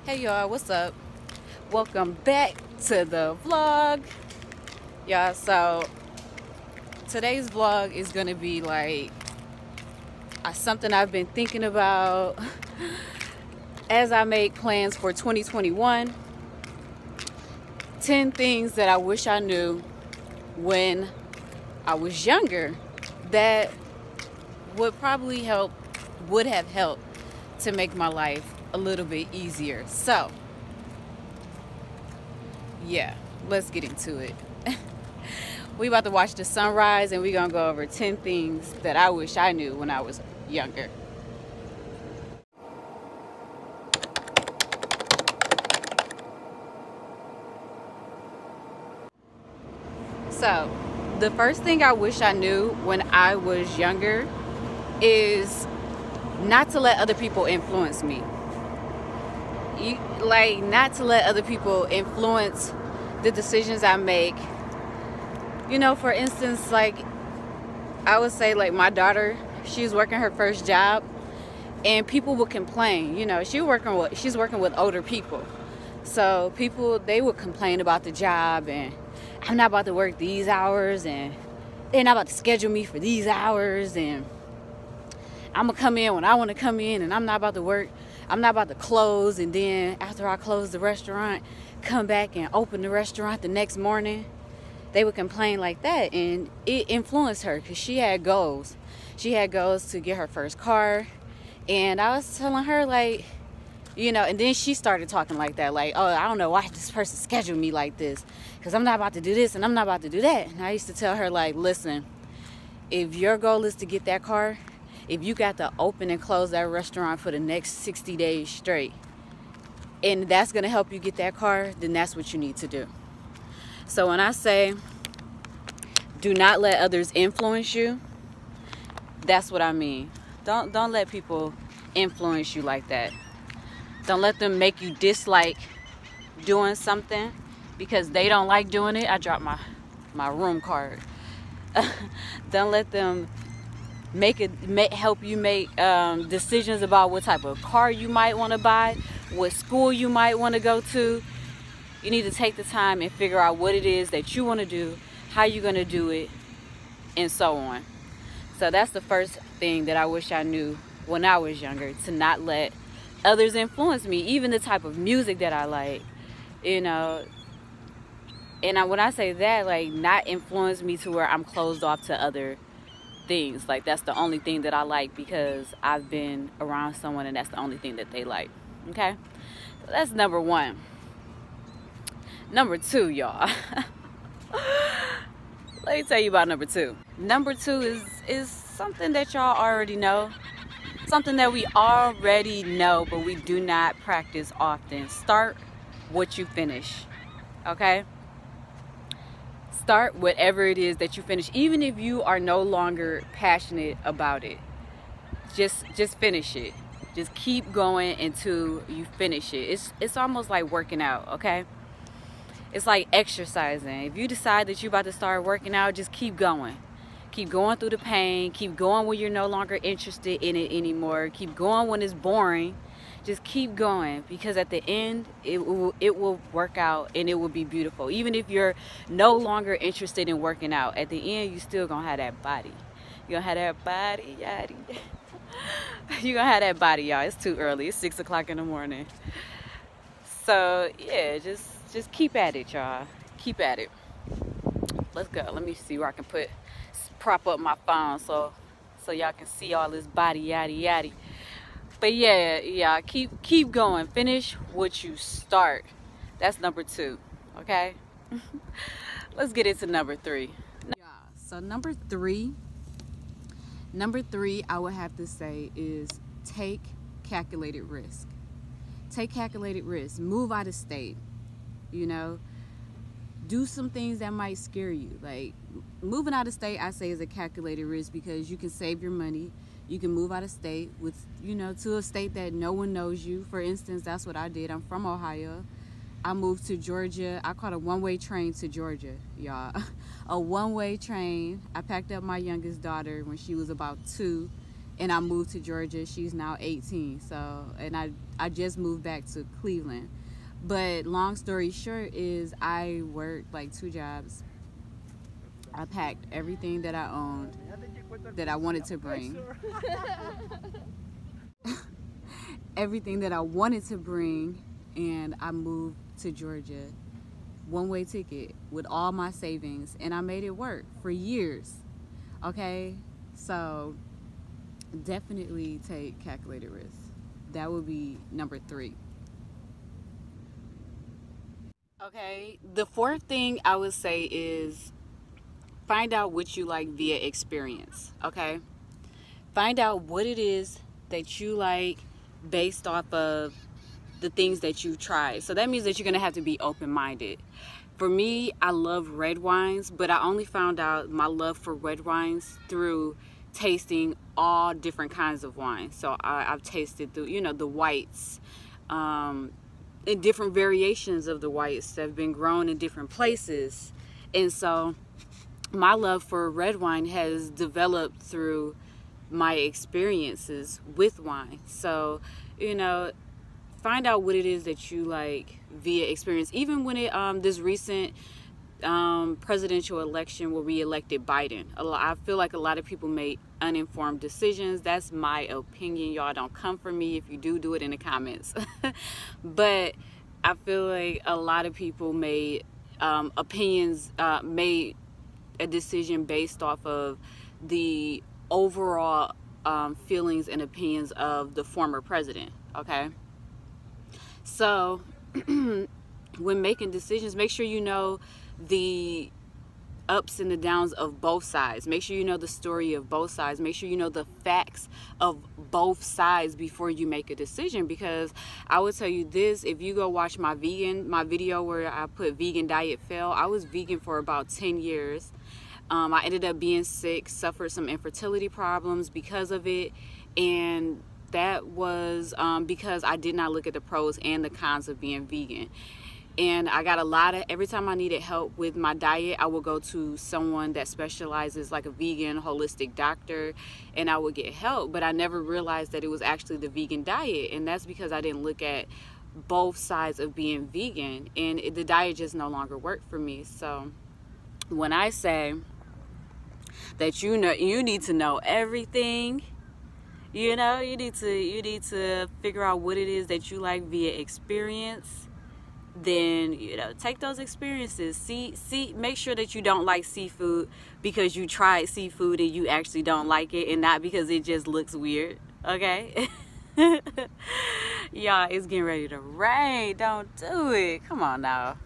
Hey y'all, what's up? Welcome back to the vlog. Y'all, so today's vlog is gonna be like something I've been thinking about as I make plans for 2021. 10 things that I wish I knew when I was younger that would have helped to make my life a little bit easier. So yeah, let's get into it. We about to watch the sunrise and we're gonna go over 10 things that I wish I knew when I was younger. So the first thing I wish I knew when I was younger is not to let other people influence me. Not to let other people influence the decisions I make. You know, for instance, like I would say, like my daughter, she's working her first job and people would complain. You know, she's working with older people. So they would complain about the job, and I'm not about to work these hours, and they're not about to schedule me for these hours, and I'm gonna come in when I want to come in, and I'm not about to close, and then after I close the restaurant, come back and open the restaurant the next morning. They would complain like that, and it influenced her because she had goals. She had goals to get her first car, and I was telling her, like, you know, and then she started talking like that, like, oh, I don't know why this person scheduled me like this, because I'm not about to do this and I'm not about to do that. And I used to tell her, like, listen, if your goal is to get that car, if you got to open and close that restaurant for the next 60 days straight, and that's going to help you get that car, then that's what you need to do. So when I say do not let others influence you, that's what I mean. Don't let people influence you like that. Don't let them make you dislike doing something because they don't like doing it. I dropped my room card. Don't let them help you make decisions about what type of car you might want to buy, what school you might want to go to. You need to take the time and figure out what it is that you want to do, how you're going to do it, and so on. So that's the first thing that I wish I knew when I was younger, to not let others influence me, even the type of music that I like, you know. And when I say that, like, not influence me to where I'm closed off to other things. Like, that's the only thing that I like because I've been around someone and that's the only thing that they like. Okay, so that's number one. Number two, y'all. Let me tell you about number two. Number two is something that y'all already know. Something that we already know, but we do not practice often. Start what you finish. Okay? Start whatever it is that you finish. Even if you are no longer passionate about it. Just finish it. Just keep going until you finish it. It's almost like working out, okay? It's like exercising. If you decide that you're about to start working out, just keep going. Keep going through the pain. Keep going when you're no longer interested in it anymore. Keep going when it's boring. Just keep going, because at the end, it will work out and it will be beautiful. Even if you're no longer interested in working out, at the end, you still gonna have that body. You're gonna have that body, yaddy. You're gonna have that body, y'all. It's too early. It's 6 o'clock in the morning. So yeah, just keep at it, y'all. Keep at it. Let's go. Let me see where I can prop up my phone so y'all can see all this body yaddy yaddy. But yeah, keep going. Finish what you start. That's number two. Okay. Let's get into number three. Yeah. So number three, I would have to say is take calculated risk. Take calculated risk. Move out of state. You know, do some things that might scare you. Like moving out of state, I say, is a calculated risk because you can save your money. You can move out of state to a state that no one knows you. For instance, that's what I did. I'm from Ohio. I moved to Georgia. I caught a one-way train to Georgia, y'all. A one-way train. I packed up my youngest daughter when she was about 2, and I moved to Georgia. She's now 18. So, and I just moved back to Cleveland. But long story short is I worked like 2 jobs. I packed everything that I owned that I wanted to bring. Everything that I wanted to bring, and I moved to Georgia. One-way ticket with all my savings, and I made it work for years. Okay? So definitely take calculated risks. That would be number 3. Okay, the 4th thing I would say is find out what you like via experience. Okay, find out what it is that you like based off of the things that you try. So that means that you're gonna have to be open-minded. For me, I love red wines, but I only found out my love for red wines through tasting all different kinds of wine. So I've tasted the whites, in different variations of the whites that have been grown in different places. And so my love for red wine has developed through my experiences with wine. So, find out what it is that you like via experience. Even when this recent presidential election where we elected Biden, I feel like a lot of people made uninformed decisions. That's my opinion. Y'all don't come for me. If you do it in the comments. But I feel like a lot of people made made a decision based off of the overall feelings and opinions of the former president. Okay, so when making decisions, make sure you know the ups and the downs of both sides. Make sure you know the story of both sides. Make sure you know the facts of both sides before you make a decision. Because I will tell you this, if you go watch my video where I put vegan diet fail, I was vegan for about 10 years. I ended up being sick, suffered some infertility problems because of it, and that was because I did not look at the pros and the cons of being vegan. And I got every time I needed help with my diet, I would go to someone that specializes, like a vegan holistic doctor, and I would get help. But I never realized that it was actually the vegan diet, and that's because I didn't look at both sides of being vegan, and the diet just no longer worked for me. So when I say that you need to know everything, you need to figure out what it is that you like via experience. Then take those experiences. Make sure that you don't like seafood because you tried seafood and you actually don't like it, and not because it just looks weird. Okay. Y'all, it's getting ready to rain. Don't do it. Come on now.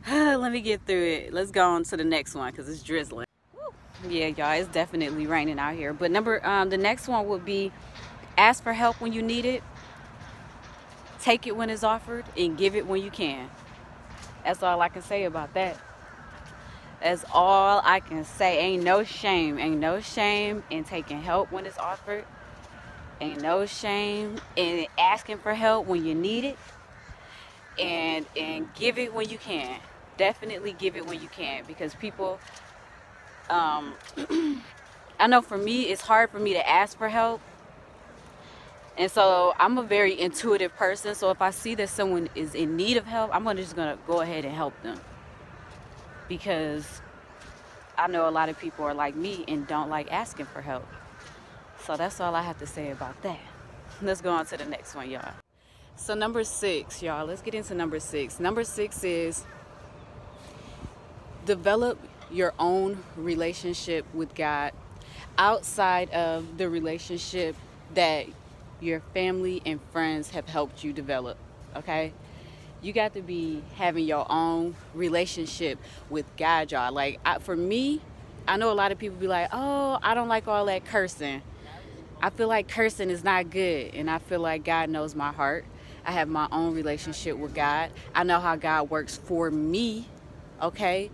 Let me get through it. Let's go on to the next one because it's drizzling. Yeah, y'all, it's definitely raining out here. But the next one would be ask for help when you need it. Take it when it's offered, and give it when you can. That's all I can say about that. That's all I can say. Ain't no shame in taking help when it's offered. Ain't no shame in asking for help when you need it. And give it when you can. Definitely give it when you can, because people, I know for me, it's hard for me to ask for help. And so I'm a very intuitive person. So if I see that someone is in need of help, I'm just going to go ahead and help them. Because I know a lot of people are like me and don't like asking for help. So that's all I have to say about that. Let's go on to the next one, y'all. So number 6, y'all. Let's get into number 6. Number 6 is develop your own relationship with God outside of the relationship that your family and friends have helped you develop. Okay, you got to be having your own relationship with God, y'all. Like for me, I know a lot of people be like, oh, I don't like all that cursing. I feel like cursing is not good, and I feel like God knows my heart. I have my own relationship with God. I know how God works for me. Okay,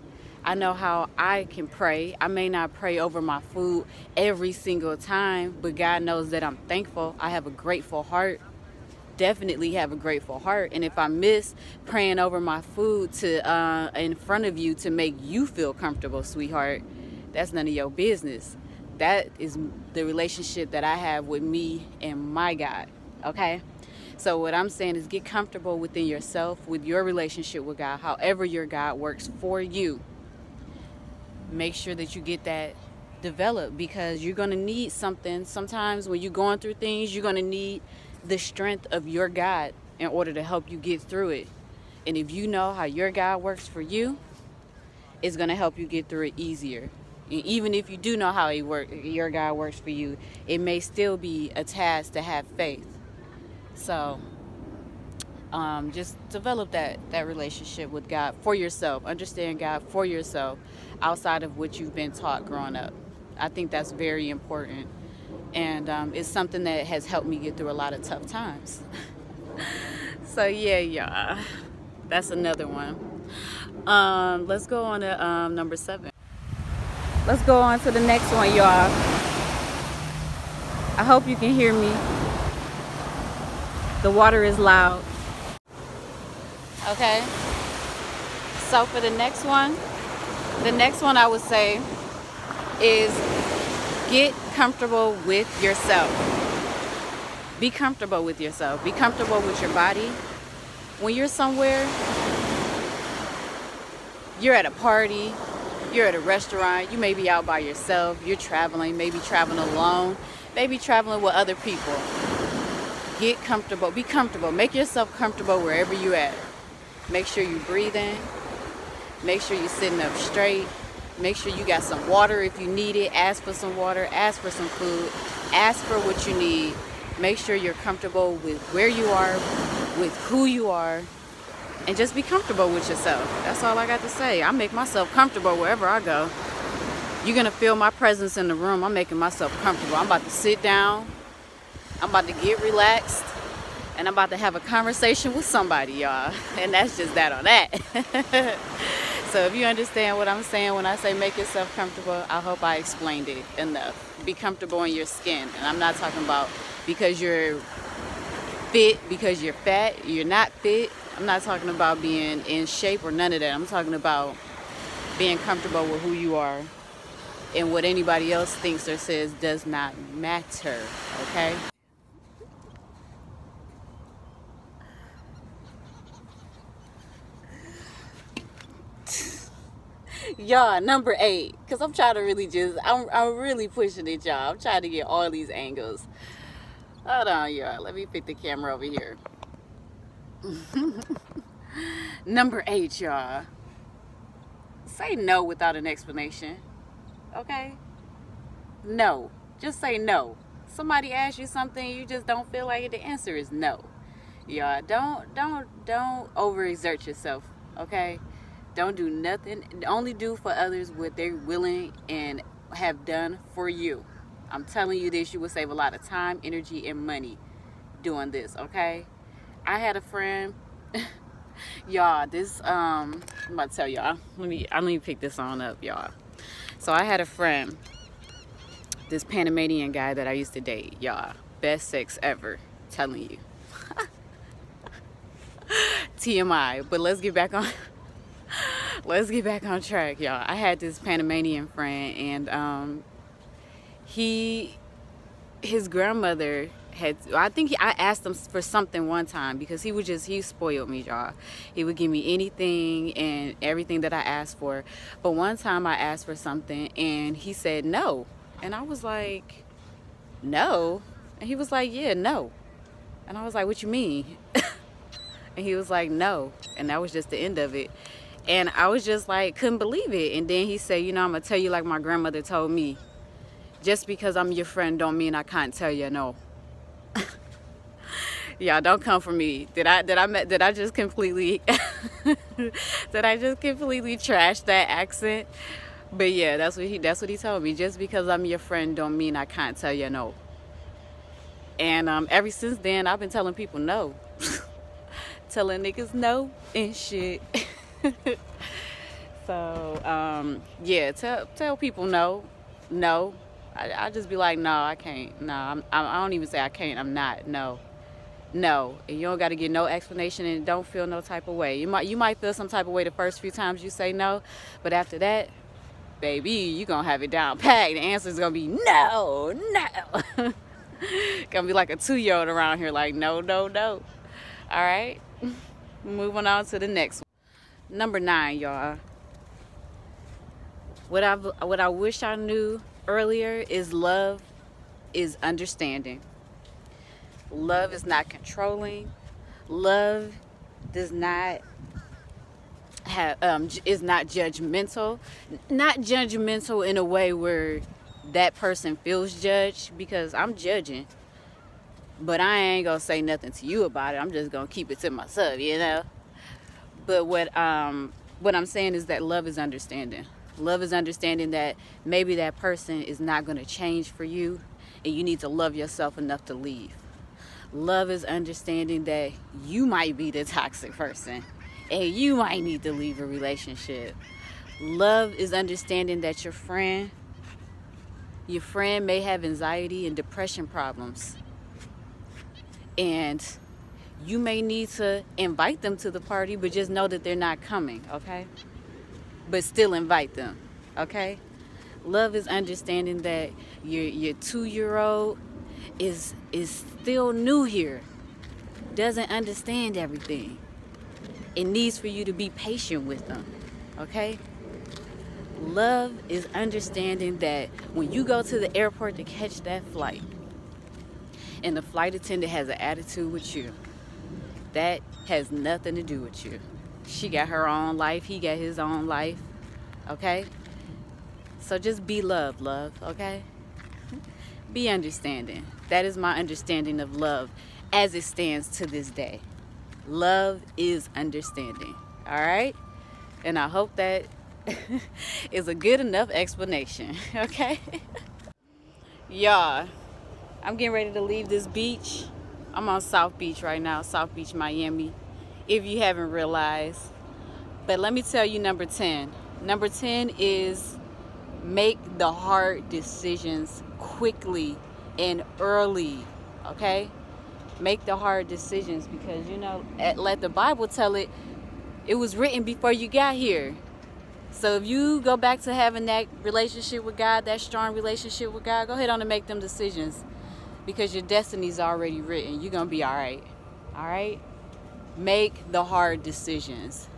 I know how I can pray. I may not pray over my food every single time, but God knows that I'm thankful. I have a grateful heart. Definitely have a grateful heart. And if I miss praying over my food in front of you to make you feel comfortable, sweetheart, that's none of your business. That is the relationship that I have with me and my God. Okay? So what I'm saying is get comfortable within yourself, with your relationship with God, however your God works for you. Make sure that you get that developed, because you're going to need something. Sometimes when you're going through things, you're going to need the strength of your God in order to help you get through it. And if you know how your God works for you, it's going to help you get through it easier. And even if you do know how your God works for you, it may still be a task to have faith. So just develop that relationship with God for yourself. Understand God for yourself outside of what you've been taught growing up. I think that's very important. And it's something that has helped me get through a lot of tough times. So yeah, y'all. That's another one. Let's go on to number 7. Let's go on to the next one, y'all. I hope you can hear me. The water is loud. Okay. So for the next one I would say is get comfortable with yourself. Be comfortable with yourself. Be comfortable with your body. When you're somewhere, you're at a party, you're at a restaurant, you may be out by yourself, you're traveling, maybe traveling alone, maybe traveling with other people. Get comfortable. Be comfortable. Make yourself comfortable wherever you're at. Make sure you're breathing. Make sure you're sitting up straight. Make sure you got some water if you need it. Ask for some water. Ask for some food. Ask for what you need. Make sure you're comfortable with where you are, with who you are, and just be comfortable with yourself. That's all I got to say. I make myself comfortable wherever I go. You're going to feel my presence in the room. I'm making myself comfortable. I'm about to sit down. I'm about to get relaxed. And I'm about to have a conversation with somebody, y'all. And that's just that on that. So if you understand what I'm saying when I say make yourself comfortable, I hope I explained it enough. Be comfortable in your skin. And I'm not talking about because you're fit, because you're fat, you're not fit. I'm not talking about being in shape or none of that. I'm talking about being comfortable with who you are, and what anybody else thinks or says does not matter, okay? Y'all, number 8, because I'm trying to really I'm really pushing it, y'all. I'm trying to get all these angles. Hold on, y'all. Let me pick the camera over here. Number 8, y'all. Say no without an explanation, okay? No. Just say no. Somebody asks you something, you just don't feel like it, the answer is no. Y'all, don't overexert yourself, okay? Don't do nothing. Only do for others what they're willing and have done for you. I'm telling you this, you will save a lot of time, energy, and money doing this, okay? I had a friend, y'all, this, I'm about to tell y'all. Let me pick this on up, y'all. So I had a friend, this Panamanian guy that I used to date, y'all. Best sex ever, telling you. TMI, but let's get back on. Let's get back on track, y'all. I had this Panamanian friend, and his grandmother had, I asked him for something one time, because he spoiled me, y'all. He would give me anything and everything that I asked for. But one time I asked for something and he said no. And I was like, no? And he was like, yeah, no. And I was like, what you mean? And he was like, no. And that was just the end of it. And I was just like, couldn't believe it. And then he said, you know, I'm going to tell you like my grandmother told me. Just because I'm your friend don't mean I can't tell you no. Y'all, don't come for me. Did I just completely trash that accent? But yeah, that's what he told me. Just because I'm your friend don't mean I can't tell you no. And ever since then, I've been telling people no. Telling niggas no and shit. So yeah, tell people no. I just be like, no, I can't. No, I don't even say I can't. I'm not. No. And you don't got to get no explanation, and don't feel no type of way. You might feel some type of way the first few times you say no, but after that, baby, you gonna have it down packed. The answer is gonna be no, no. Gonna be like a 2-year-old around here, like no, no, no. All right, moving on to the next one. Number 9, y'all. What I wish I knew earlier is love is understanding. Love is not controlling. Love does not have is not judgmental. Not judgmental in a way where that person feels judged, because I'm judging, but I ain't gonna say nothing to you about it. I'm just gonna keep it to myself, you know. But what I'm saying is that love is understanding. Love is understanding that maybe that person is not gonna change for you, and you need to love yourself enough to leave. Love is understanding that you might be the toxic person and you might need to leave a relationship. Love is understanding that your friend may have anxiety and depression problems, and you may need to invite them to the party, but just know that they're not coming, okay? But still invite them, okay? Love is understanding that your 2-year-old is still new here, doesn't understand everything. It needs for you to be patient with them, okay? Love is understanding that when you go to the airport to catch that flight and the flight attendant has an attitude with you, that has nothing to do with you. She got her own life, he got his own life, okay? So just be love, okay? Be understanding. That is my understanding of love as it stands to this day. Love is understanding, all right? And I hope that is a good enough explanation, okay? Y'all, I'm getting ready to leave this beach. I'm on South Beach right now, South Beach, Miami, if you haven't realized. But let me tell you number 10. Number 10 is make the hard decisions quickly and early, okay? Make the hard decisions, because, you know, let the Bible tell it, it was written before you got here. So if you go back to having that relationship with God, that strong relationship with God, go ahead on and make them decisions, because your destiny's already written. You're going to be all right. All right? Make the hard decisions.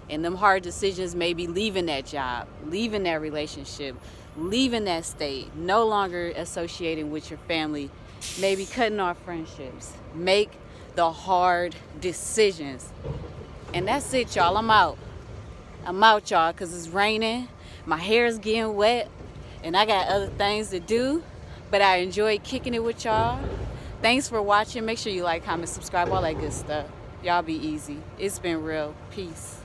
And them hard decisions may be leaving that job, leaving that relationship, leaving that state, no longer associating with your family, maybe cutting off friendships. Make the hard decisions. And that's it, y'all. I'm out. I'm out, y'all, because it's raining. My hair is getting wet, and I got other things to do. But I enjoyed kicking it with y'all. Thanks for watching. Make sure you like, comment, subscribe, all that good stuff. Y'all be easy. It's been real. Peace.